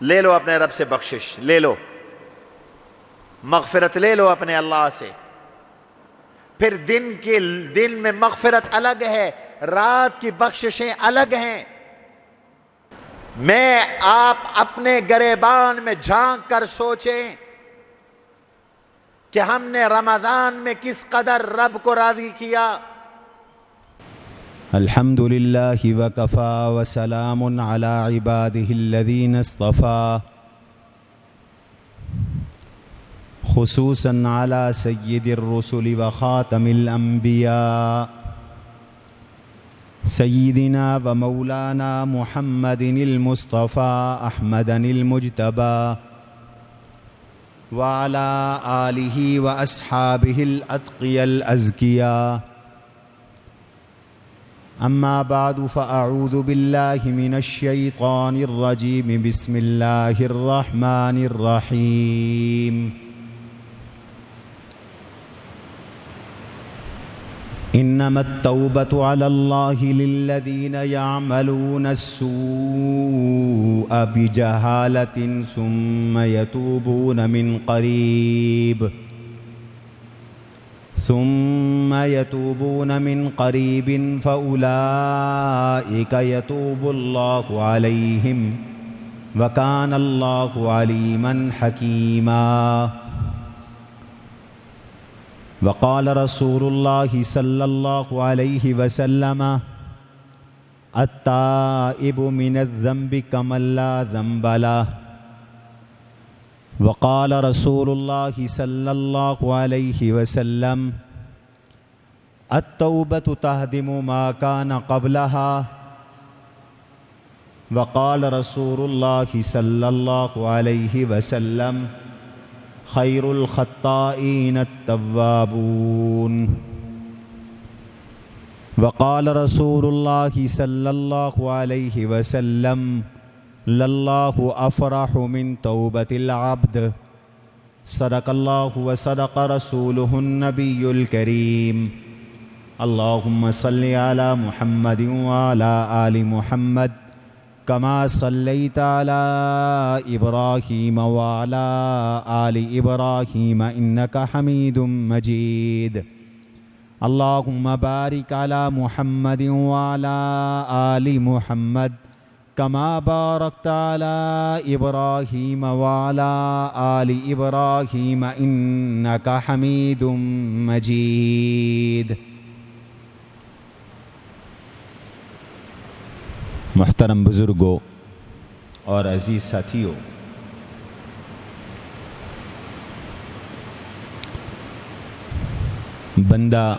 لے لو اپنے رب سے بخشش، لے لو مغفرت، لے لو اپنے اللہ سے۔ پھر دن میں مغفرت الگ ہے، رات کی بخششیں الگ ہیں۔ میں آپ اپنے گریبان میں جھانک کر سوچیں کہ ہم نے رمضان میں کس قدر رب کو راضی کیا۔ الحمد للہ وکفا وسلام علی عبادہ الذین اصطفا، خصوصاً علی سید الرسل وخاتم الانبیاء سیدنا و مولانا محمد المصطفى احمد المجتبى وعلى آلہ واصحابہ الاتقیاء الازکیاء، اما بعد فاعوذ باللہ من الشیطان الرجیم، بسم اللہ الرحمن الرحیم۔ انما التوبة على الله للذين يعملون السوء بجهالة ثم يتوبون من قريب فأولئك يتوب الله عليهم وكان الله عليما حكيما۔ وقال رسول الله صلى الله عليه وسلم التائب من الذنب كمن لا ذنب له۔ وقال رسول الله صلى الله عليه وسلم التوبة تهدم ما كان قبلها۔ وقال رسول الله صلى الله عليه وسلم خیر الخطائین التوابون۔ وقال رسول اللہ صلی اللہ علیہ وسلم للہ افرح من توبۃ العبد۔ صدق اللہ وصدق رسولہ النبی الکریم۔ اللہم صلی علی محمد وعلی آل محمد کما صلیت علی ابراہیم وعلی آل ابراہیم انک حمید مجید۔ اللہم بارک علی محمد وعلی آل محمد کما بارکت علی ابراہیم وعلی آل ابراہیم انک حمید مجید۔ محترم بزرگوں اور عزیز ساتھیوں، بندہ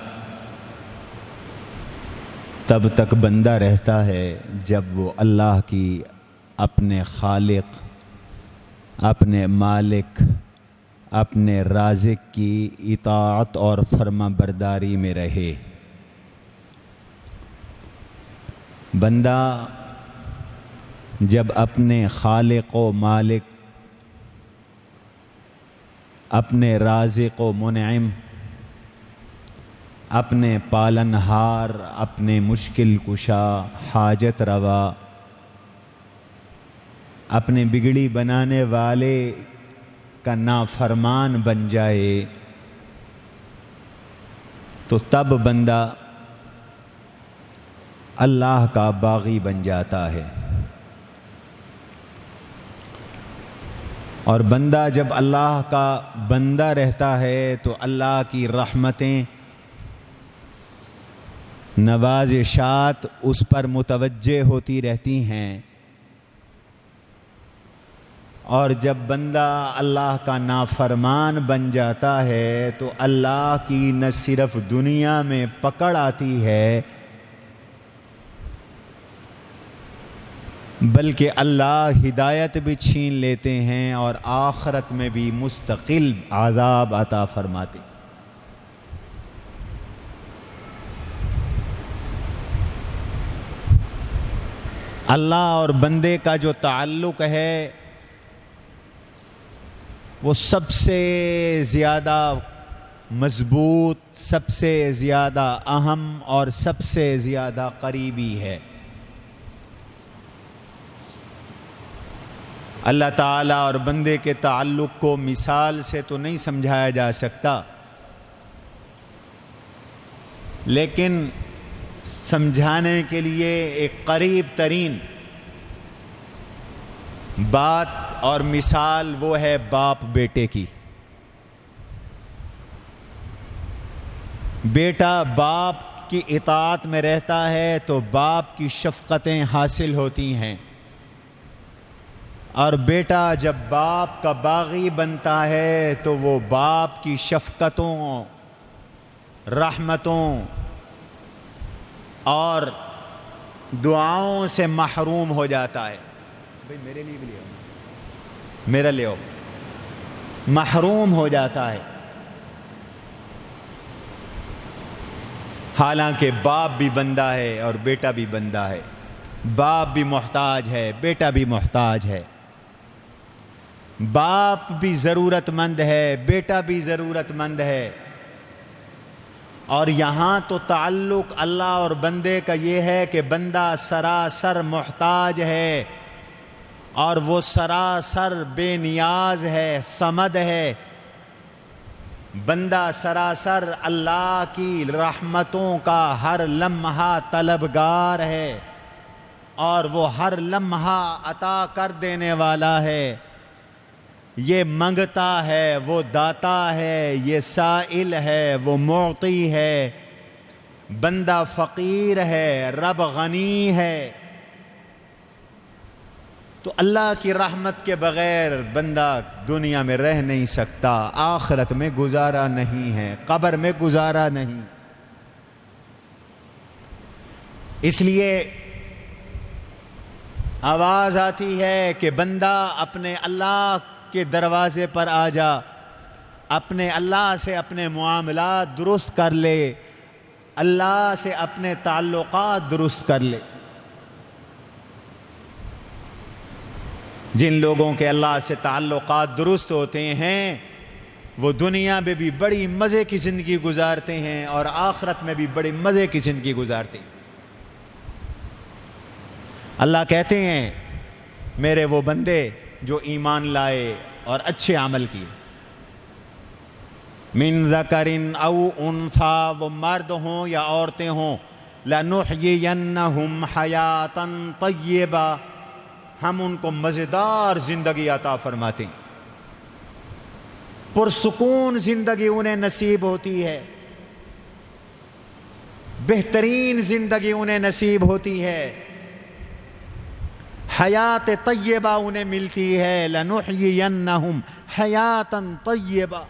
تب تک بندہ رہتا ہے جب وہ اللہ کی، اپنے خالق، اپنے مالک، اپنے رازق کی اطاعت اور فرما برداری میں رہے۔ بندہ جب اپنے خالق و مالک، اپنے رازق و منعم، اپنے پالنہار، اپنے مشکل کشا، حاجت روا، اپنے بگڑی بنانے والے کا نافرمان بن جائے تو تب بندہ اللہ کا باغی بن جاتا ہے۔ اور بندہ جب اللہ کا بندہ رہتا ہے تو اللہ کی رحمتیں، نوازشات اس پر متوجہ ہوتی رہتی ہیں۔ اور جب بندہ اللہ کا نافرمان بن جاتا ہے تو اللہ کی نہ صرف دنیا میں پکڑ آتی ہے بلکہ اللہ ہدایت بھی چھین لیتے ہیں اور آخرت میں بھی مستقل عذاب عطا فرماتے۔ اللہ اور بندے کا جو تعلق ہے وہ سب سے زیادہ مضبوط، سب سے زیادہ اہم اور سب سے زیادہ قریبی ہے۔ اللہ تعالیٰ اور بندے کے تعلق کو مثال سے تو نہیں سمجھایا جا سکتا، لیکن سمجھانے کے لیے ایک قریب ترین بات اور مثال وہ ہے باپ بیٹے کی۔ بیٹا باپ کی اطاعت میں رہتا ہے تو باپ کی شفقتیں حاصل ہوتی ہیں، اور بیٹا جب باپ کا باغی بنتا ہے تو وہ باپ کی شفقتوں، رحمتوں اور دعاؤں سے محروم ہو جاتا ہے۔ بھئی میرے لیے بھی لے آؤ، میرا لے آؤ، محروم ہو جاتا ہے۔ حالانکہ باپ بھی بندہ ہے اور بیٹا بھی بندہ ہے، باپ بھی محتاج ہے، بیٹا بھی محتاج ہے، باپ بھی ضرورت مند ہے، بیٹا بھی ضرورت مند ہے۔ اور یہاں تو تعلق اللہ اور بندے کا یہ ہے کہ بندہ سراسر محتاج ہے اور وہ سراسر بے نیاز ہے، صمد ہے۔ بندہ سراسر اللہ کی رحمتوں کا ہر لمحہ طلبگار ہے، اور وہ ہر لمحہ عطا کر دینے والا ہے۔ یہ منگتا ہے، وہ داتا ہے، یہ سائل ہے، وہ معطی ہے۔ بندہ فقیر ہے، رب غنی ہے۔ تو اللہ کی رحمت کے بغیر بندہ دنیا میں رہ نہیں سکتا، آخرت میں گزارا نہیں ہے، قبر میں گزارا نہیں۔ اس لیے آواز آتی ہے کہ بندہ اپنے اللہ کے دروازے پر آ جا، اپنے اللہ سے اپنے معاملات درست کر لے، اللہ سے اپنے تعلقات درست کر لے۔ جن لوگوں کے اللہ سے تعلقات درست ہوتے ہیں وہ دنیا میں بھی بڑی مزے کی زندگی گزارتے ہیں اور آخرت میں بھی بڑی مزے کی زندگی گزارتے ہیں۔ اللہ کہتے ہیں میرے وہ بندے جو ایمان لائے اور اچھے عمل کیے، من ذکر او انثی، وہ مرد ہوں یا عورتیں ہوں، لنحیینہم حیاتا طیبہ، ہم ان کو مزیدار زندگی عطا فرماتے ہیں، پرسکون زندگی انہیں نصیب ہوتی ہے، بہترین زندگی انہیں نصیب ہوتی ہے، حیات طیبہ انہیں ملتی ہے، لنحیینہم حیاتا طیبہ۔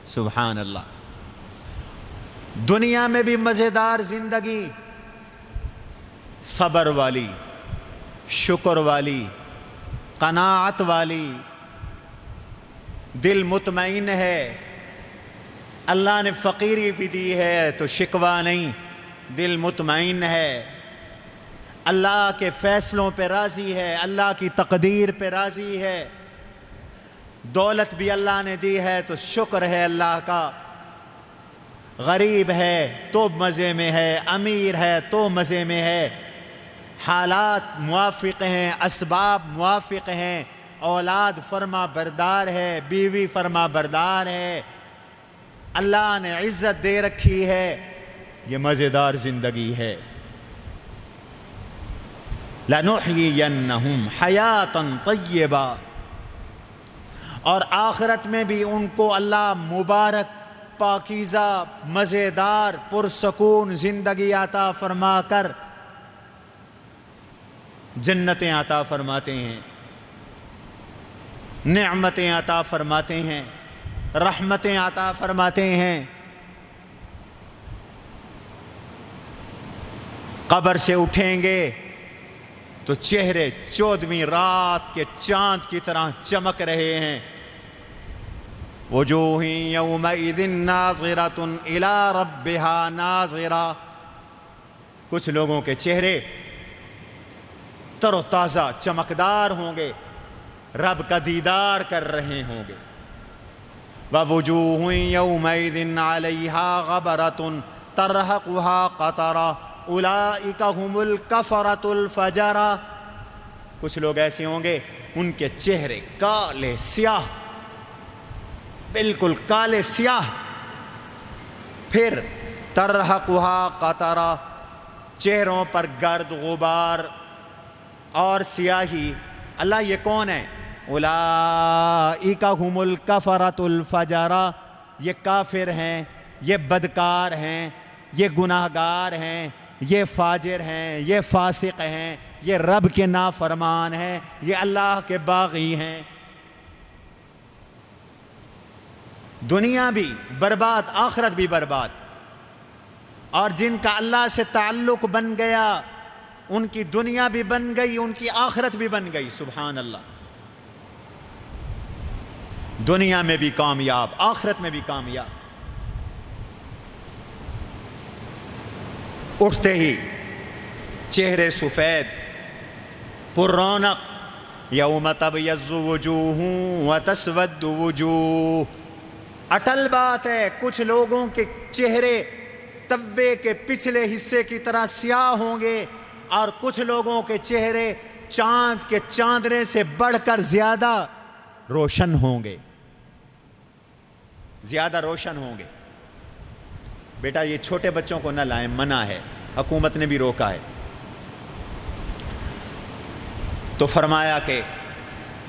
سبحان اللہ۔ دنیا میں بھی مزیدار زندگی، صبر والی، شکر والی، قناعت والی، دل مطمئن ہے۔ اللہ نے فقیری بھی دی ہے تو شکوہ نہیں، دل مطمئن ہے، اللہ کے فیصلوں پہ راضی ہے، اللہ کی تقدیر پہ راضی ہے۔ دولت بھی اللہ نے دی ہے تو شکر ہے اللہ کا، غریب ہے تو مزے میں ہے، امیر ہے تو مزے میں ہے، حالات موافق ہیں، اسباب موافق ہیں، اولاد فرما بردار ہے، بیوی فرما بردار ہے، اللہ نے عزت دے رکھی ہے، یہ مزیدار زندگی ہے۔ لَنُحْيِيَنَّهُمْ حَيَاةً طَيِّبَةً، اور آخرت میں بھی ان کو اللہ مبارک، پاکیزہ، مزیدار، پرسکون زندگی عطا فرما کر جنتیں عطا فرماتے ہیں، نعمتیں عطا فرماتے ہیں، رحمتیں عطا فرماتے ہیں۔ قبر سے اٹھیں گے تو چہرے 14ویں رات کے چاند کی طرح چمک رہے ہیں۔ وجوہ یومئذ ناظرۃ الی ربها ناظرہ، کچھ لوگوں کے چہرے تر و تازہ چمکدار ہوں گے، رب کا دیدار کر رہے ہوں گے۔ ووجوہ یومئذ علیہا غبرۃ ترہقها قطرہ اولئک هم الکفرۃ الفجرہ، کچھ لوگ ایسے ہوں گے ان کے چہرے کالے سیاہ، بالکل کالے سیاہ، پھر ترہقھا قطرہ، چہروں پر گرد غبار اور سیاہی۔ اللہ یہ کون ہے؟ اولئک ھم الکفرۃ الفجرہ، یہ کافر ہیں، یہ بدکار ہیں، یہ گناہگار ہیں، یہ فاجر ہیں، یہ فاسق ہیں، یہ رب کے نافرمان ہیں، یہ اللہ کے باغی ہیں۔ دنیا بھی برباد، آخرت بھی برباد۔ اور جن کا اللہ سے تعلق بن گیا ان کی دنیا بھی بن گئی، ان کی آخرت بھی بن گئی۔ سبحان اللہ، دنیا میں بھی کامیاب، آخرت میں بھی کامیاب۔ اٹھتے ہی چہرے سفید پر رونق، یوم تبیض وجوہ وتسود وجوہ۔ اٹل بات ہے، کچھ لوگوں کے چہرے توے کے پچھلے حصے کی طرح سیاہ ہوں گے اور کچھ لوگوں کے چہرے چاند کے چاندنے سے بڑھ کر زیادہ روشن ہوں گے، زیادہ روشن ہوں گے۔ بیٹا یہ چھوٹے بچوں کو نہ لائیں، منع ہے، حکومت نے بھی روکا ہے۔ تو فرمایا کہ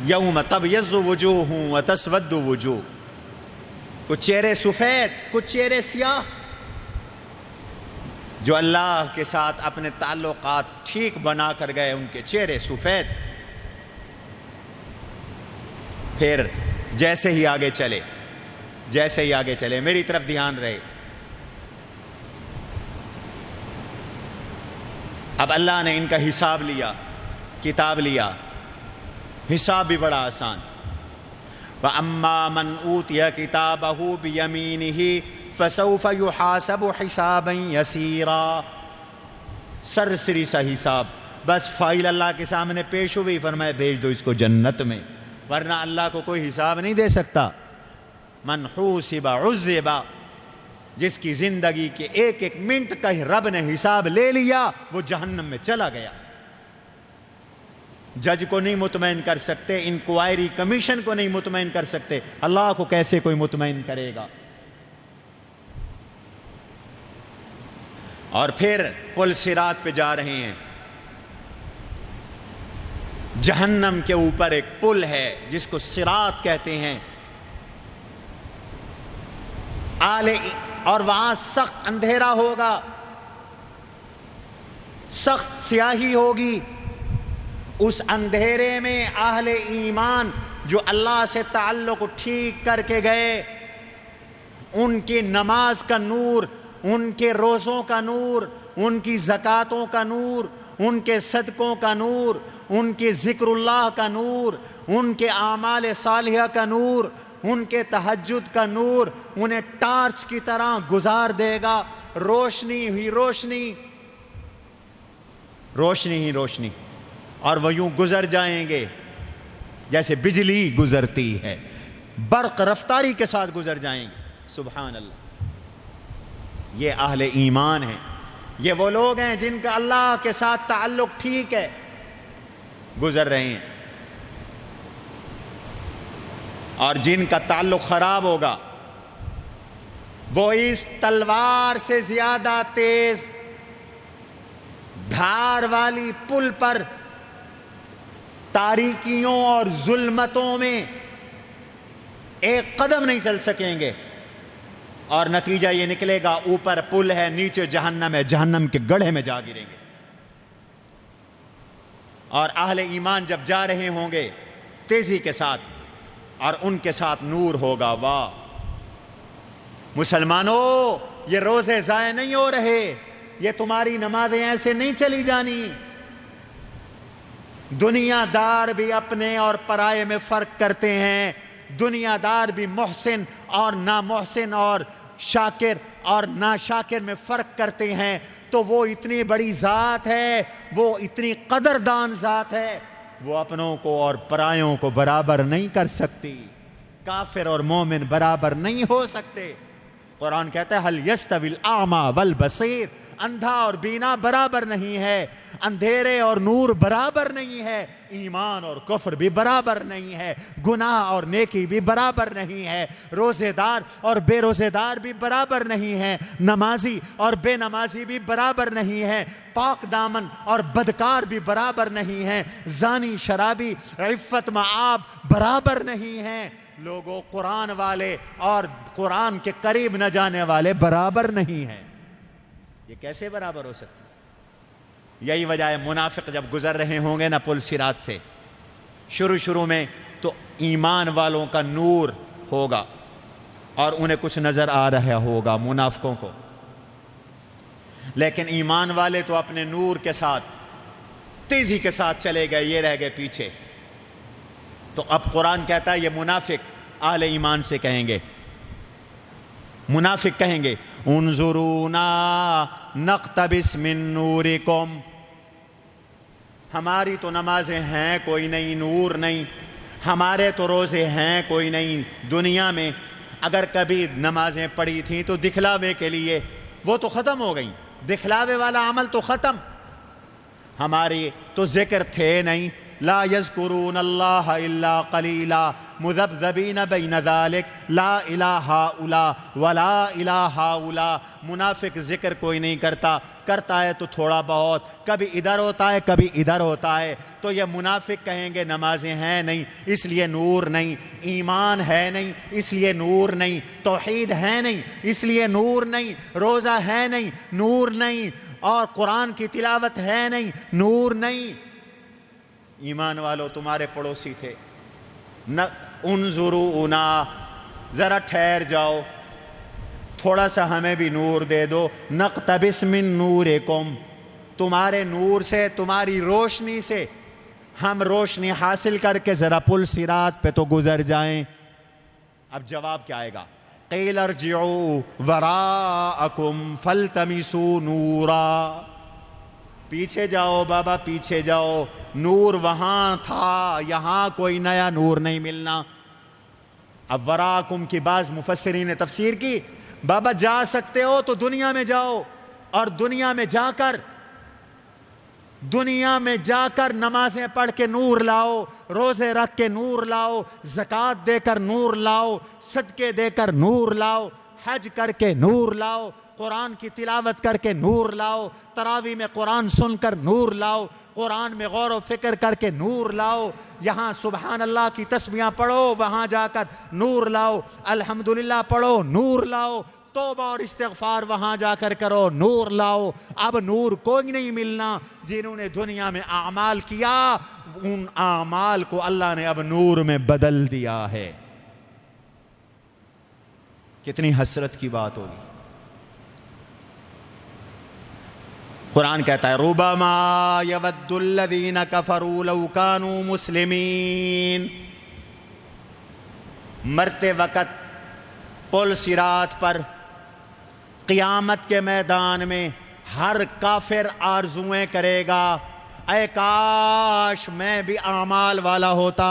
یوم تبیض وجوہ وتسود وجوہ، کچھ چہرے سفید، کچھ چہرے سیاہ۔ جو اللہ کے ساتھ اپنے تعلقات ٹھیک بنا کر گئے ان کے چہرے سفید۔ پھر جیسے ہی آگے چلے، جیسے ہی آگے چلے، میری طرف دھیان رہے، اب اللہ نے ان کا حساب لیا، کتاب لیا، حساب بھی بڑا آسان۔ وَأَمَّا مَنْ أُوتِيَ كِتَابَهُ بِيَمِينِهِ فَسَوْفَ يُحَاسَبُ حِسَابًا يَسِيرًا۔ سرسری سا حساب، بس فائل اللہ کے سامنے پیش ہوئی، فرمایا بھیج دو اس کو جنت میں، ورنہ اللہ کو کوئی حساب نہیں دے سکتا۔ مَنْ حُوسِبَ عُذِّبَ، جس کی زندگی کے ایک ایک منٹ کا ہی رب نے حساب لے لیا، وہ جہنم میں چلا گیا۔ جج کو نہیں مطمئن کر سکتے، انکوائری کمیشن کو نہیں مطمئن کر سکتے، اللہ کو کیسے کوئی مطمئن کرے گا؟ اور پھر پل صراط پہ جا رہے ہیں، جہنم کے اوپر ایک پل ہے جس کو صراط کہتے ہیں، اور وہاں سخت اندھیرا ہوگا، سخت سیاہی ہوگی۔ اس اندھیرے میں اہل ایمان جو اللہ سے تعلق ٹھیک کر کے گئے، ان کی نماز کا نور، ان کے روزوں کا نور، ان کی زکاتوں کا نور، ان کے صدقوں کا نور، ان کے ذکر اللہ کا نور، ان کے اعمال صالحہ کا نور، ان کے تہجد کا نور انہیں ٹارچ کی طرح گزار دے گا، روشنی ہی روشنی، روشنی ہی روشنی، اور وہ یوں گزر جائیں گے جیسے بجلی گزرتی ہے، برق رفتاری کے ساتھ گزر جائیں گے۔ سبحان اللہ، یہ اہل ایمان ہیں، یہ وہ لوگ ہیں جن کا اللہ کے ساتھ تعلق ٹھیک ہے، گزر رہے ہیں۔ اور جن کا تعلق خراب ہوگا وہ اس تلوار سے زیادہ تیز دھار والی پل پر تاریکیوں اور ظلمتوں میں ایک قدم نہیں چل سکیں گے، اور نتیجہ یہ نکلے گا اوپر پل ہے، نیچے جہنم ہے، جہنم کے گڑھے میں جا گریں گے۔ اور اہل ایمان جب جا رہے ہوں گے تیزی کے ساتھ، اور ان کے ساتھ نور ہوگا۔ واہ مسلمانوں، یہ روزے ضائع نہیں ہو رہے، یہ تمہاری نمازیں ایسے نہیں چلی جانی۔ دنیا دار بھی اپنے اور پرائے میں فرق کرتے ہیں، دنیا دار بھی محسن اور نامحسن اور شاکر اور ناشاکر میں فرق کرتے ہیں۔ تو وہ اتنی بڑی ذات ہے، وہ اتنی قدردان ذات ہے، وہ اپنوں کو اور پرایوں کو برابر نہیں کر سکتی۔ کافر اور مومن برابر نہیں ہو سکتے۔ قرآن کہتا ہے حل یستوی الاعمی والبصیر، اندھا اور بینا برابر نہیں ہے، اندھیرے اور نور برابر نہیں ہے، ایمان اور کفر بھی برابر نہیں ہے، گناہ اور نیکی بھی برابر نہیں ہے، روزے دار اور بے روزے دار بھی برابر نہیں ہے، نمازی اور بے نمازی بھی برابر نہیں ہے، پاک دامن اور بدکار بھی برابر نہیں ہے، زانی شرابی عفت مآب برابر نہیں ہیں۔ لوگوں، قرآن والے اور قرآن کے قریب نہ جانے والے برابر نہیں ہیں۔ یہ کیسے برابر ہو سکتے؟ یہی وجہ ہے منافق جب گزر رہے ہوں گے نا پل صراط سے، شروع میں تو ایمان والوں کا نور ہوگا اور انہیں کچھ نظر آ رہا ہوگا منافقوں کو، لیکن ایمان والے تو اپنے نور کے ساتھ تیزی کے ساتھ چلے گئے، یہ رہ گئے پیچھے۔ تو اب قرآن کہتا ہے یہ منافق اہل ایمان سے کہیں گے، منافق کہیں گے انظرونا نقتبس من نورکم، ہماری تو نمازیں ہیں کوئی نہیں، نور نہیں، ہمارے تو روزے ہیں کوئی نہیں، دنیا میں اگر کبھی نمازیں پڑھی تھیں تو دکھلاوے کے لیے، وہ تو ختم ہو گئیں، دکھلاوے والا عمل تو ختم، ہماری تو ذکر تھے نہیں، لا یذکرون اللہ الا قلیلا مذبذبین بین ذالک لا الہ ہؤلاء ولا الہ ہؤلاء۔ منافق ذکر کوئی نہیں کرتا ہے تو تھوڑا بہت، کبھی ادھر ہوتا ہے کبھی ادھر ہوتا ہے، تو یہ منافق کہیں گے نمازیں ہیں نہیں اس لیے نور نہیں، ایمان ہے نہیں اس لیے نور نہیں، توحید ہے نہیں اس لیے نور نہیں، روزہ ہے نہیں نور نہیں، اور قرآن کی تلاوت ہے نہیں نور نہیں۔ ایمان والو تمہارے پڑوسی تھے، انظرونا، ذرا ٹھہر جاؤ، تھوڑا سا ہمیں بھی نور دے دو، نقتبس من نورکم، تمہارے نور سے، تمہاری روشنی سے ہم روشنی حاصل کر کے ذرا پل صراط پہ تو گزر جائیں۔ اب جواب کیا آئے گا؟ قیل ارجعوا وراءکم فالتمسوا نورا، پیچھے جاؤ بابا پیچھے جاؤ، نور وہاں تھا، یہاں کوئی نیا نور نہیں ملنا۔ اب وراکم کی بعض مفسرین نے تفسیر کی، بابا جا سکتے ہو تو دنیا میں جاؤ، اور دنیا میں جا کر نمازیں پڑھ کے نور لاؤ، روزے رکھ کے نور لاؤ، زکوٰۃ دے کر نور لاؤ، صدقے دے کر نور لاؤ، حج کر کے نور لاؤ، قرآن کی تلاوت کر کے نور لاؤ، تراویح میں قرآن سن کر نور لاؤ، قرآن میں غور و فکر کر کے نور لاؤ، یہاں سبحان اللہ کی تسبیحاں پڑھو، وہاں جا کر نور لاؤ، الحمدللہ پڑھو نور لاؤ، توبہ اور استغفار وہاں جا کر کرو نور لاؤ۔ اب نور کوئی نہیں ملنا، جنہوں نے دنیا میں اعمال کیا ان اعمال کو اللہ نے اب نور میں بدل دیا ہے۔ کتنی حسرت کی بات ہوگی۔ قرآن کہتا ہے ربما یود الذین کفروا لو کانوا مسلمین، مرتے وقت پل صراط پر قیامت کے میدان میں ہر کافر آرزویں کرے گا، اے کاش میں بھی اعمال والا ہوتا،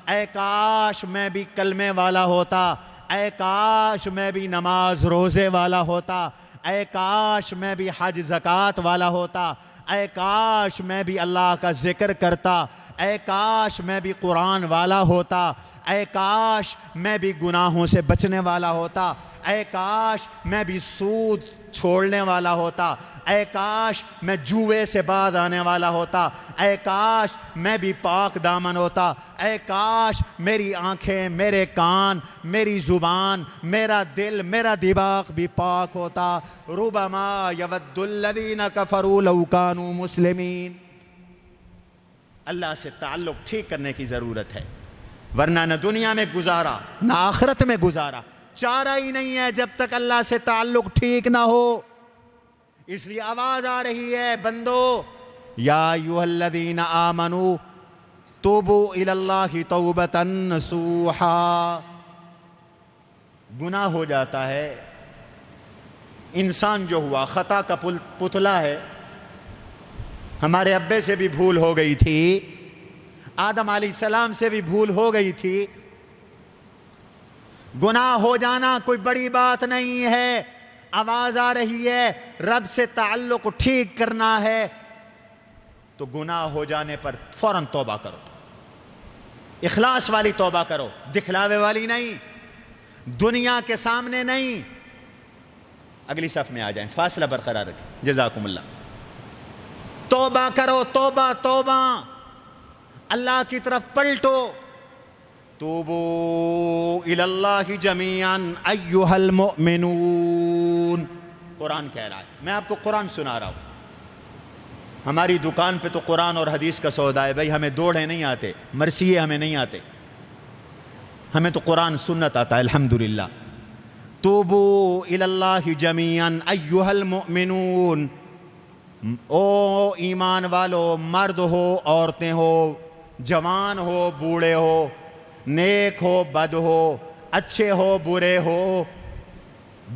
اے کاش میں بھی کلمے والا ہوتا، اے کاش میں بھی نماز روزے والا ہوتا، اے کاش میں بھی حج زکوٰۃ والا ہوتا، اے کاش میں بھی اللہ کا ذکر کرتا، اے کاش میں بھی قرآن والا ہوتا، اے کاش میں بھی گناہوں سے بچنے والا ہوتا، اے کاش میں بھی سود چھوڑنے والا ہوتا، اے کاش میں جوئے سے باز آنے والا ہوتا، اے کاش میں بھی پاک دامن ہوتا، اے کاش میری آنکھیں، میرے کان، میری زبان، میرا دل، میرا دماغ بھی پاک ہوتا۔ ربما یود الذین کفروا لو کانوا مسلمین۔ اللہ سے تعلق ٹھیک کرنے کی ضرورت ہے، ورنہ نہ دنیا میں گزارا نہ آخرت میں گزارا، چارہ ہی نہیں ہے جب تک اللہ سے تعلق ٹھیک نہ ہو۔ اس لیے آواز آ رہی ہے بندو، یا ایھا الذین آمنوا توبوا الی اللہ توبۃ نصوحا۔ گناہ ہو جاتا ہے، انسان جو ہوا خطا کا پتلا ہے، ہمارے ابے سے بھی بھول ہو گئی تھی، آدم علیہ السلام سے بھی بھول ہو گئی تھی۔ گناہ ہو جانا کوئی بڑی بات نہیں ہے، آواز آ رہی ہے رب سے تعلق ٹھیک کرنا ہے، تو گناہ ہو جانے پر فوراً توبہ کرو، اخلاص والی توبہ کرو، دکھلاوے والی نہیں، دنیا کے سامنے نہیں۔ اگلی صف میں آ جائیں، فاصلہ برقرار رکھیں، جزاکم اللہ۔ توبہ کرو، توبہ توبہ، اللہ کی طرف پلٹو۔ توبوا الی اللہ جمیعا ایھا المؤمنون، قرآن کہہ رہا ہے، میں آپ کو قرآن سنا رہا ہوں۔ ہماری دکان پہ تو قرآن اور حدیث کا سودا ہے بھائی، ہمیں دوڑے نہیں آتے، مرثیے ہمیں نہیں آتے، ہمیں تو قرآن سنت آتا ہے الحمدللہ۔ توبوا الی اللہ جمیعا ایھا المؤمنون، او ایمان والو، مرد ہو عورتیں ہو، جوان ہو بوڑھے ہو، نیک ہو بد ہو، اچھے ہو برے ہو،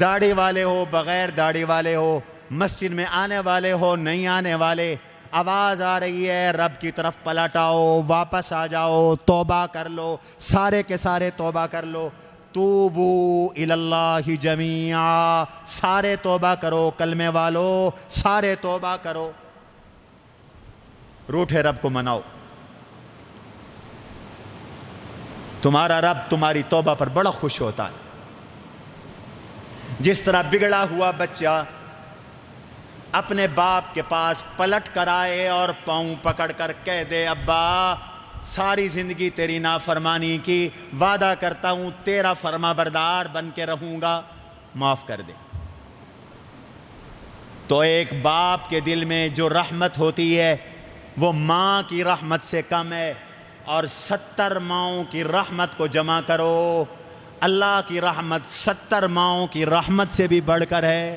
داڑھی والے ہو بغیر داڑھی والے ہو، مسجد میں آنے والے ہو نہیں آنے والے، آواز آ رہی ہے رب کی طرف پلٹ آؤ، واپس آ جاؤ، توبہ کر لو، سارے کے سارے توبہ کر لو۔ توبوا الی اللہ جمیعا، سارے توبہ کرو، کلمے والو سارے توبہ کرو، روٹھے رب کو مناؤ۔ تمہارا رب تمہاری توبہ پر بڑا خوش ہوتا ہے۔ جس طرح بگڑا ہوا بچہ اپنے باپ کے پاس پلٹ کر آئے اور پاؤں پکڑ کر کہہ دے ابا ساری زندگی تیری نافرمانی کی، وعدہ کرتا ہوں تیرا فرما بردار بن کے رہوں گا، معاف کر دے، تو ایک باپ کے دل میں جو رحمت ہوتی ہے وہ ماں کی رحمت سے کم ہے، اور 70 ماؤں کی رحمت کو جمع کرو، اللہ کی رحمت 70 ماؤں کی رحمت سے بھی بڑھ کر ہے۔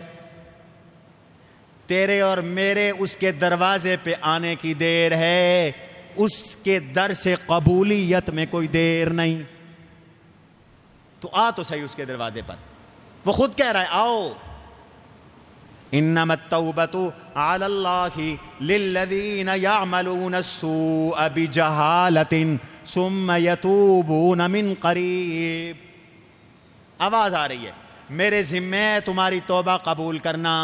تیرے اور میرے اس کے دروازے پہ آنے کی دیر ہے، اس کے در سے قبولیت میں کوئی دیر نہیں، تو آ تو صحیح اس کے دروازے پر، وہ خود کہہ رہا ہے آؤ۔ انما التوبۃ علی اللہ للذین یعملون السوء بجہالۃ ثم یتوبون من قریب، آواز آ رہی ہے میرے ذمہ ہے تمہاری توبہ قبول کرنا،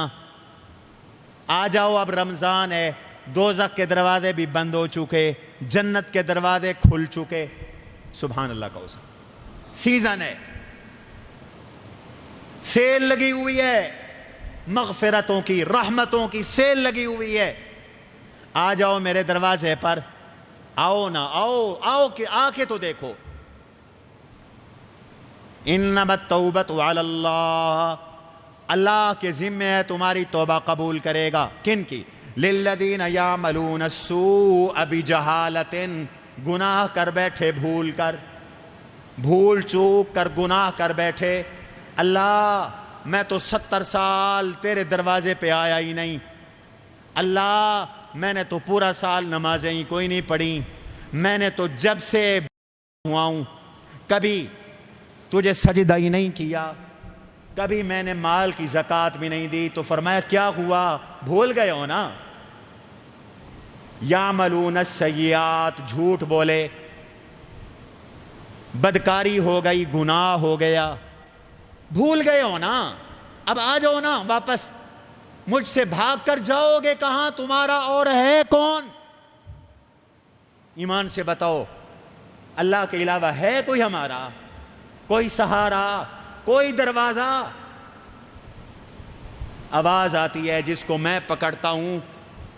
آ جاؤ اب رمضان ہے، دوزخ کے دروازے بھی بند ہو چکے، جنت کے دروازے کھل چکے، سبحان اللہ کا سیزن ہے، سیل لگی ہوئی ہے، مغفرتوں کی رحمتوں کی سیل لگی ہوئی ہے، آ جاؤ میرے دروازے پر، آؤ نا، آؤ آؤ کہ آ کے تو دیکھو۔ انما التوبۃ علی اللہ، اللہ کے ذمہ ہے تمہاری توبہ قبول کرے گا، کن کی؟ للذین یعملون السوء بجہالۃ، گناہ کر بیٹھے بھول چوک کر گناہ کر بیٹھے، اللہ میں تو 70 سال تیرے دروازے پہ آیا ہی نہیں، اللہ میں نے تو پورا سال نمازیں ہی کوئی نہیں پڑھی، میں نے تو جب سے ہوا ہوں کبھی تجھے سجدہ ہی نہیں کیا، کبھی میں نے مال کی زکوٰۃ بھی نہیں دی، تو فرمایا کیا ہوا، بھول گئے ہو نا؟ یعملون السیئات، جھوٹ بولے، بدکاری ہو گئی، گناہ ہو گیا، بھول گئے ہو نا؟ اب آ جاؤ نا واپس، مجھ سے بھاگ کر جاؤ گے کہاں؟ تمہارا اور ہے کون؟ ایمان سے بتاؤ، اللہ کے علاوہ ہے کوئی ہمارا؟ کوئی سہارا؟ کوئی دروازہ؟ آواز آتی ہے جس کو میں پکڑتا ہوں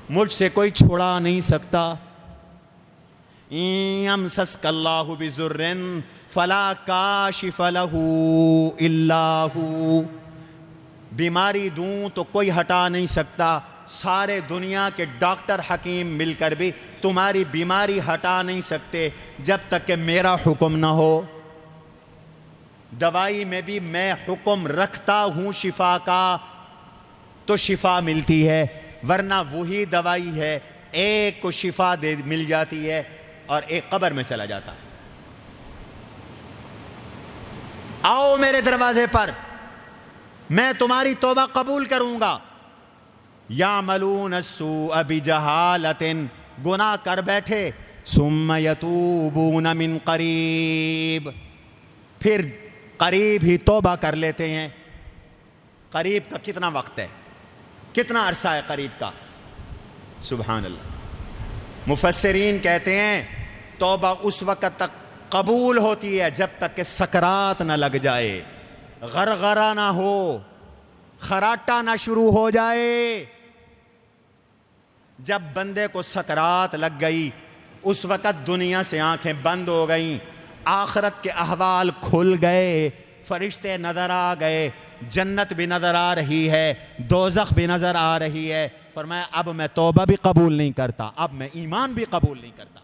مجھ سے کوئی چھڑا نہیں سکتا۔ یمسسک اللہ بضر فلا کاشف لہ الا ہو، بیماری دوں تو کوئی ہٹا نہیں سکتا، سارے دنیا کے ڈاکٹر حکیم مل کر بھی تمہاری بیماری ہٹا نہیں سکتے جب تک کہ میرا حکم نہ ہو۔ دوائی میں بھی میں حکم رکھتا ہوں شفا کا تو شفا ملتی ہے، ورنہ وہی دوائی ہے، ایک کو شفا مل جاتی ہے اور ایک قبر میں چلا جاتا ہے۔ آؤ میرے دروازے پر، میں تمہاری توبہ قبول کروں گا۔ یعملون السوء بجہالۃ، گناہ کر بیٹھے، ثم یتوبون من قریب، پھر قریب ہی توبہ کر لیتے ہیں، قریب کا کتنا وقت ہے، کتنا عرصہ ہے قریب کا؟ سبحان اللہ۔ مفسرین کہتے ہیں توبہ اس وقت تک قبول ہوتی ہے جب تک کہ سکرات نہ لگ جائے، غرغرہ نہ ہو، خراٹا نہ شروع ہو جائے۔ جب بندے کو سکرات لگ گئی اس وقت دنیا سے آنکھیں بند ہو گئیں، آخرت کے احوال کھل گئے، فرشتے نظر آ گئے، جنت بھی نظر آ رہی ہے، دوزخ بھی نظر آ رہی ہے۔ فرمایا اب میں توبہ بھی قبول نہیں کرتا، اب میں ایمان بھی قبول نہیں کرتا۔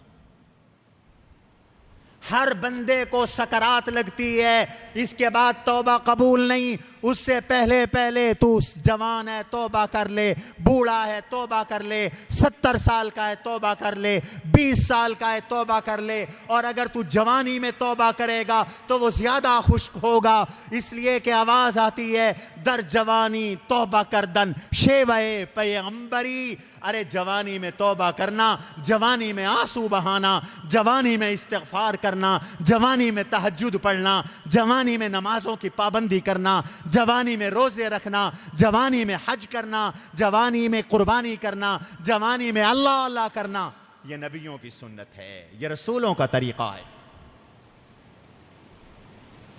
ہر بندے کو سکرات لگتی ہے، اس کے بعد توبہ قبول نہیں، اس سے پہلے تو جوان ہے توبہ کر لے، بوڑھا ہے توبہ کر لے، 70 سال کا ہے توبہ کر لے، 20 سال کا ہے توبہ کر لے، اور اگر تو جوانی میں توبہ کرے گا تو وہ زیادہ خشک ہوگا، اس لیے کہ آواز آتی ہے در جوانی توبہ کردن شیوہ پیغمبری۔ ارے جوانی میں توبہ کرنا، جوانی میں آنسو بہانا، جوانی میں استغفار کرنا، جوانی میں تہجد پڑھنا، جوانی میں نمازوں کی پابندی کرنا، جوانی میں روزے رکھنا، جوانی میں حج کرنا، جوانی میں قربانی کرنا، جوانی میں اللہ اللہ کرنا، یہ نبیوں کی سنت ہے، یہ رسولوں کا طریقہ ہے۔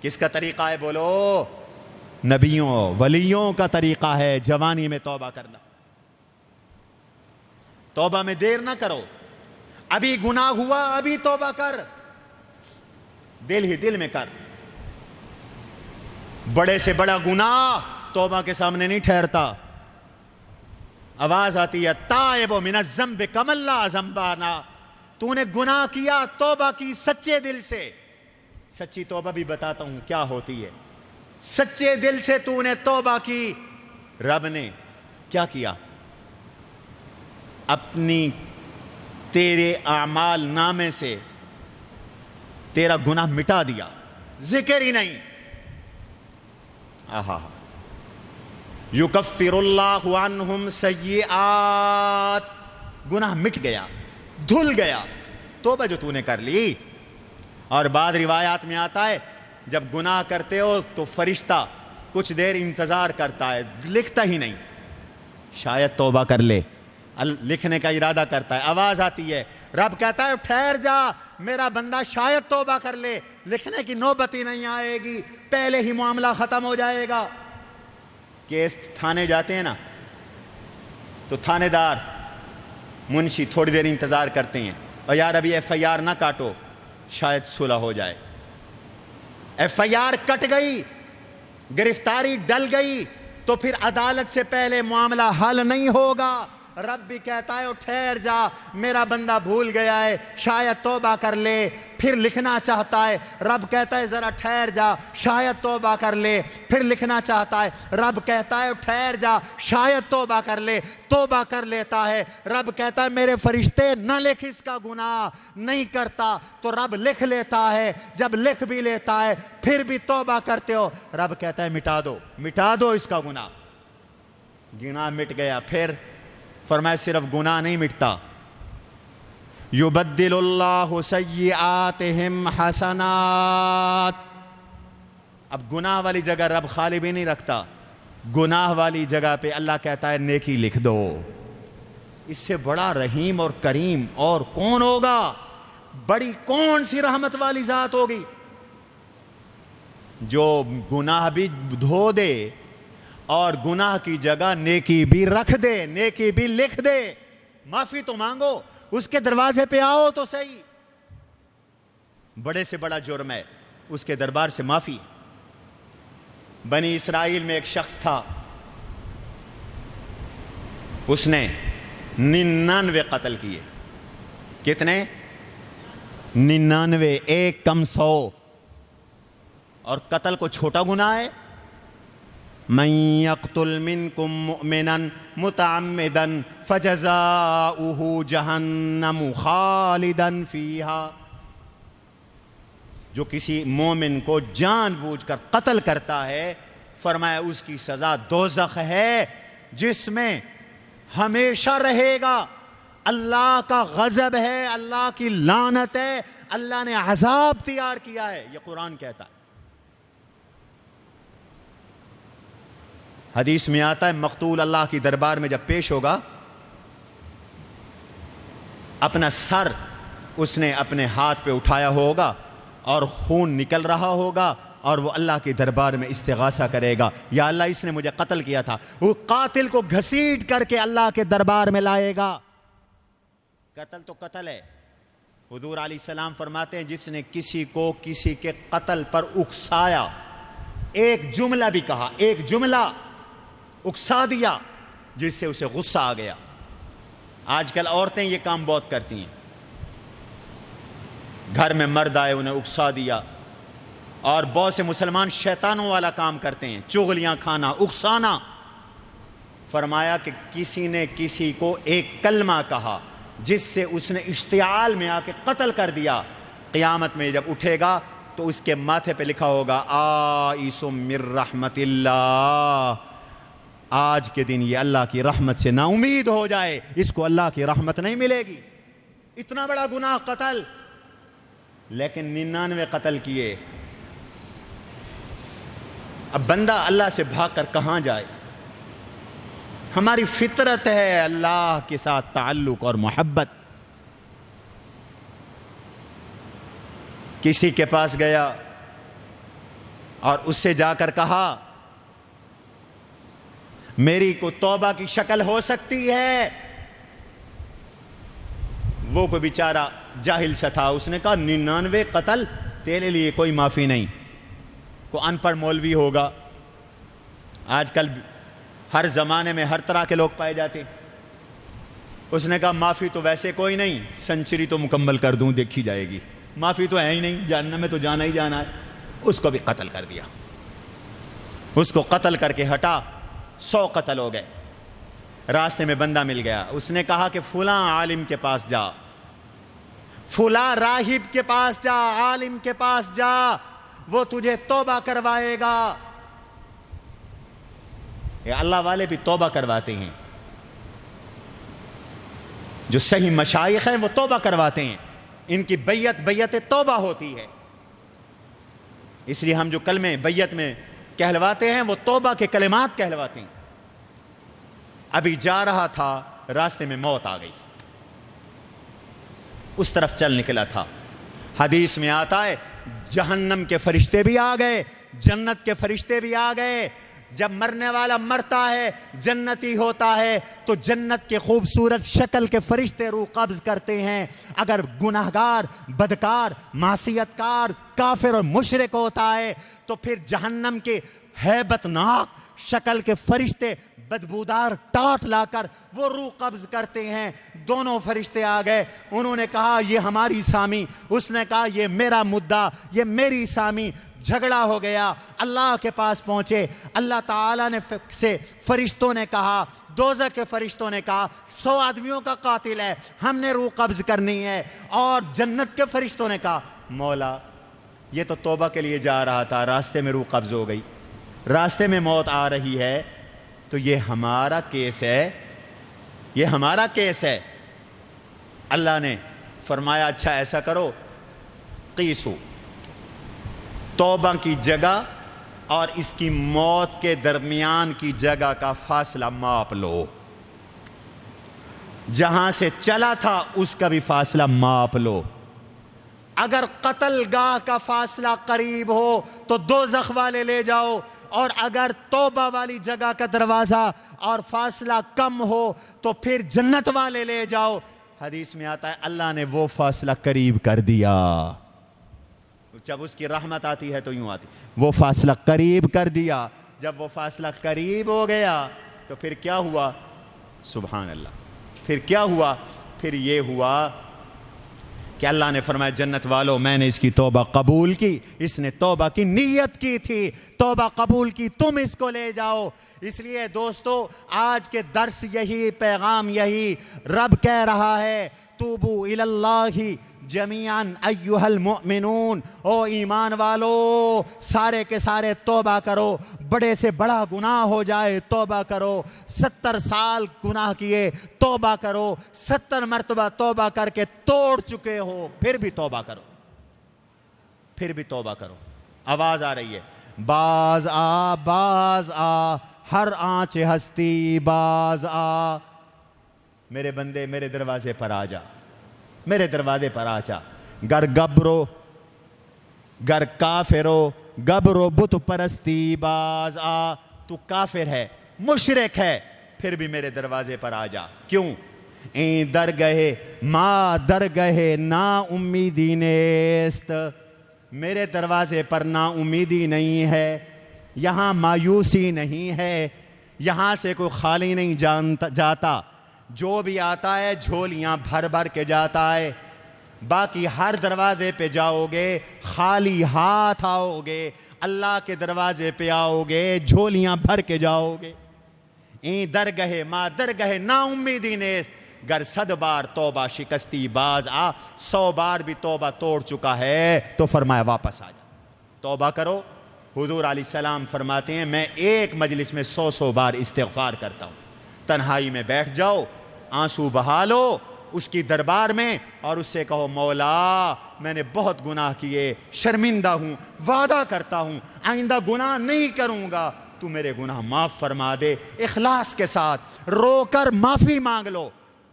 کس کا طریقہ ہے بولو؟ نبیوں ولیوں کا طریقہ ہے جوانی میں توبہ کرنا۔ توبہ میں دیر نہ کرو، ابھی گناہ ہوا ابھی توبہ کر، دل ہی دل میں کر۔ بڑے سے بڑا گناہ توبہ کے سامنے نہیں ٹھہرتا۔ آواز آتی ہے تائب من الذنب کمن لا ذنبانا، تو نے گناہ کیا، توبہ کی سچے دل سے۔ سچی توبہ بھی بتاتا ہوں کیا ہوتی ہے۔ سچے دل سے تو نے توبہ کی، رب نے کیا کیا؟ اپنی تیرے اعمال نامے سے تیرا گناہ مٹا دیا، ذکر ہی نہیں۔ آہا، یکفر اللہ عنہم سیئات، گناہ مٹ گیا، دھل گیا، توبہ جو تو نے کر لی۔ اور بعض روایات میں آتا ہے جب گناہ کرتے ہو تو فرشتہ کچھ دیر انتظار کرتا ہے، لکھتا ہی نہیں، شاید توبہ کر لے، لکھنے کا ارادہ کرتا ہے۔ آواز آتی ہے، رب کہتا ہے ٹھہر جا میرا بندہ، شاید توبہ کر لے، لکھنے کی نوبت ہی نہیں آئے گی، پہلے ہی معاملہ ختم ہو جائے گا۔ کیس تھانے جاتے ہیں نا تو تھانے دار منشی تھوڑی دیر انتظار کرتے ہیں، اور یار ابھی ایف آئی آر نہ کاٹو، شاید صلح ہو جائے۔ ایف آئی آر کٹ گئی، گرفتاری ڈل گئی تو پھر عدالت سے پہلے معاملہ حل نہیں ہوگا۔ رب بھی کہتا ہے ٹھہر جا میرا بندہ بھول گیا ہے، شاید توبہ کر لے، پھر لکھنا چاہتا ہے، رب کہتا ہے ذرا ٹھہر جا، شاید توبہ کر لے، پھر لکھنا چاہتا ہے، رب کہتا ہے ٹھہر جا، شاید توبہ کر لے، توبہ کر لیتا ہے، رب کہتا ہے میرے فرشتے نہ لکھ اس کا گناہ، نہیں کرتا تو رب لکھ لیتا ہے، جب لکھ بھی لیتا ہے پھر بھی توبہ کرتے ہو، رب کہتا ہے مٹا دو اس کا گناہ۔ گناہ مٹ گیا، پھر فرمایا صرف گناہ نہیں مٹتا، یبدل اللہ سیئاتہم حسنات۔ اب گناہ والی جگہ رب خالی بھی نہیں رکھتا، گناہ والی جگہ پہ اللہ کہتا ہے نیکی لکھ دو۔ اس سے بڑا رحیم اور کریم اور کون ہوگا؟ بڑی کون سی رحمت والی ذات ہوگی جو گناہ بھی دھو دے اور گناہ کی جگہ نیکی بھی رکھ دے، نیکی بھی لکھ دے۔ معافی تو مانگو، اس کے دروازے پہ آؤ تو صحیح۔ بڑے سے بڑا جرم ہے، اس کے دربار سے معافی۔ بنی اسرائیل میں ایک شخص تھا، اس نے 99 قتل کیے۔ کتنے؟ 99، ایک کم 100۔ اور قتل کو چھوٹا گناہ ہے؟ من یقتل منکم مؤمنا متعمدا فجزاؤہ جہنم خالدا فیہا، جو کسی مومن کو جان بوجھ کر قتل کرتا ہے فرمایا اس کی سزا دوزخ ہے جس میں ہمیشہ رہے گا، اللہ کا غضب ہے، اللہ کی لعنت ہے، اللہ نے عذاب تیار کیا ہے، یہ قرآن کہتا ہے۔ حدیث میں آتا ہے مقتول اللہ کی دربار میں جب پیش ہوگا، اپنا سر اس نے اپنے ہاتھ پہ اٹھایا ہوگا اور خون نکل رہا ہوگا، اور وہ اللہ کے دربار میں استغاثہ کرے گا، یا اللہ اس نے مجھے قتل کیا تھا۔ وہ قاتل کو گھسیٹ کر کے اللہ کے دربار میں لائے گا۔ قتل تو قتل ہے۔ حضور علیہ السلام فرماتے ہیں جس نے کسی کو کسی کے قتل پر اکسایا، ایک جملہ بھی کہا، ایک جملہ اکسا دیا جس سے اسے غصہ آ گیا۔ آج کل عورتیں یہ کام بہت کرتی ہیں، گھر میں مرد آئے انہیں اکسا دیا، اور بہت سے مسلمان شیطانوں والا کام کرتے ہیں، چغلیاں کھانا، اکسانا۔ فرمایا کہ کسی نے کسی کو ایک کلمہ کہا جس سے اس نے اشتعال میں آ کے قتل کر دیا، قیامت میں جب اٹھے گا تو اس کے ماتھے پہ لکھا ہوگا آئس من رحمت اللہ، آج کے دن یہ اللہ کی رحمت سے نا امید ہو جائے، اس کو اللہ کی رحمت نہیں ملے گی۔ اتنا بڑا گناہ قتل، لیکن 99 قتل کیے۔ اب بندہ اللہ سے بھاگ کر کہاں جائے؟ ہماری فطرت ہے اللہ کے ساتھ تعلق اور محبت۔ کسی کے پاس گیا اور اس سے جا کر کہا میری کو توبہ کی شکل ہو سکتی ہے؟ وہ کوئی بیچارہ جاہل سا تھا، اس نے کہا 99 قتل تیرے لیے کوئی معافی نہیں۔ کوئی ان پڑھ مولوی ہوگا، آج کل ہر زمانے میں ہر طرح کے لوگ پائے جاتے، اس نے کہا معافی تو ویسے کوئی نہیں، سنچری تو مکمل کر دوں دیکھی جائے گی، معافی تو ہے ہی نہیں، جہنم میں تو جانا ہی جانا ہے۔ اس کو بھی قتل کر دیا، اس کو قتل کر کے ہٹا، 100 قتل ہو گئے۔ راستے میں بندہ مل گیا، اس نے کہا کہ فلاں عالم کے پاس جا، فلاں راہب کے پاس جا، عالم کے پاس جا، وہ تجھے توبہ کروائے گا۔ یہ اللہ والے بھی توبہ کرواتے ہیں، جو صحیح مشائخ ہیں وہ توبہ کرواتے ہیں، ان کی بیعت توبہ ہوتی ہے۔ اس لیے ہم جو کلمے بیعت میں کہلواتے ہیں وہ توبہ کے کلمات کہلواتے ہیں۔ ابھی جا رہا تھا، راستے میں موت آ گئی، اس طرف چل نکلا تھا۔ حدیث میں آتا ہے جہنم کے فرشتے بھی آ گئے، جنت کے فرشتے بھی آ گئے۔ جب مرنے والا مرتا ہے، جنتی ہوتا ہے، تو جنت کے خوبصورت شکل کے فرشتے روح قبض کرتے ہیں۔ اگر گناہگار، بدکار، معصیت کار، کافر اور مشرک ہوتا ہے تو پھر جہنم کے ہیبت ناک شکل کے فرشتے بدبودار ٹاٹ لا کر وہ روح قبض کرتے ہیں۔ دونوں فرشتے آ گئے، انہوں نے کہا یہ ہماری سامی، اس نے کہا یہ میرا مدعا، یہ میری سامی۔ جھگڑا ہو گیا، اللہ کے پاس پہنچے، اللہ تعالیٰ نے سے فرشتوں نے کہا، دوزخ کے فرشتوں نے کہا 100 آدمیوں کا قاتل ہے، ہم نے روح قبض کرنی ہے۔ اور جنت کے فرشتوں نے کہا مولا یہ تو توبہ کے لیے جا رہا تھا، راستے میں روح قبض ہو گئی، راستے میں موت آ رہی ہے، تو یہ ہمارا کیس ہے، یہ ہمارا کیس ہے۔ اللہ نے فرمایا اچھا ایسا کرو، قیسو، توبہ کی جگہ اور اس کی موت کے درمیان کی جگہ کا فاصلہ ماپ لو، جہاں سے چلا تھا اس کا بھی فاصلہ ماپ لو۔ اگر قتل گاہ کا فاصلہ قریب ہو تو دوزخ والے لے جاؤ، اور اگر توبہ والی جگہ کا دروازہ اور فاصلہ کم ہو تو پھر جنت والے لے جاؤ۔ حدیث میں آتا ہے اللہ نے وہ فاصلہ قریب کر دیا۔ جب اس کی رحمت آتی ہے تو یوں آتی، وہ فاصلہ قریب کر دیا۔ جب وہ فاصلہ قریب ہو گیا تو پھر کیا ہوا؟ سبحان اللہ، پھر کیا ہوا؟ پھر یہ ہوا کہ اللہ نے فرمایا جنت والوں میں نے اس کی توبہ قبول کی، اس نے توبہ کی نیت کی تھی، توبہ قبول کی، تم اس کو لے جاؤ۔ اس لیے دوستو آج کے درس یہی پیغام، یہی رب کہہ رہا ہے توبو الی اللہ جمیعاً ایھا المؤمنون، او ایمان والو سارے کے سارے توبہ کرو، بڑے سے بڑا گناہ ہو جائے توبہ کرو، 70 سال گناہ کیے توبہ کرو، 70 مرتبہ توبہ کر کے توڑ چکے ہو پھر بھی توبہ کرو، پھر بھی توبہ کرو۔ آواز آ رہی ہے، باز آ باز آ ہر آنچ ہستی باز آ. میرے بندے میرے دروازے پر آ جا, میرے دروازے پر آ جا. گر گبرو گر کافرو گبرو بت پرستی باز آ. تو کافر ہے, مشرک ہے, پھر بھی میرے دروازے پر آ جا. کیوں؟ این درگہے ما درگہے نا امیدی نیست. میرے دروازے پر نا امیدی نہیں ہے, یہاں مایوسی نہیں ہے, یہاں سے کوئی خالی نہیں جاتا. جو بھی آتا ہے جھولیاں بھر بھر کے جاتا ہے. باقی ہر دروازے پہ جاؤ گے خالی ہاتھ آؤ گے, اللہ کے دروازے پہ آؤ گے جھولیاں بھر کے جاؤ گے. این درگہے ما درگہے نا امیدی نیست. گر 100 بار توبہ شکستی باز آ. 100 بار بھی توبہ توڑ چکا ہے تو فرمایا واپس آ جا, توبہ کرو. حضور علیہ السلام فرماتے ہیں میں ایک مجلس میں 100 بار استغفار کرتا ہوں. تنہائی میں بیٹھ جاؤ, آنسو بہا لو اس کی دربار میں اور اس سے کہو مولا میں نے بہت گناہ کیے, شرمندہ ہوں, وعدہ کرتا ہوں آئندہ گناہ نہیں کروں گا, تو میرے گناہ معاف فرما دے. اخلاص کے ساتھ رو کر معافی مانگ لو,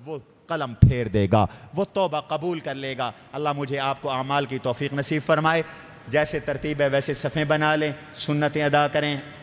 وہ قلم پھیر دے گا, وہ توبہ قبول کر لے گا. اللہ مجھے آپ کو اعمال کی توفیق نصیب فرمائے. جیسے ترتیب ہے ویسے صفیں بنا لیں, سنتیں ادا کریں.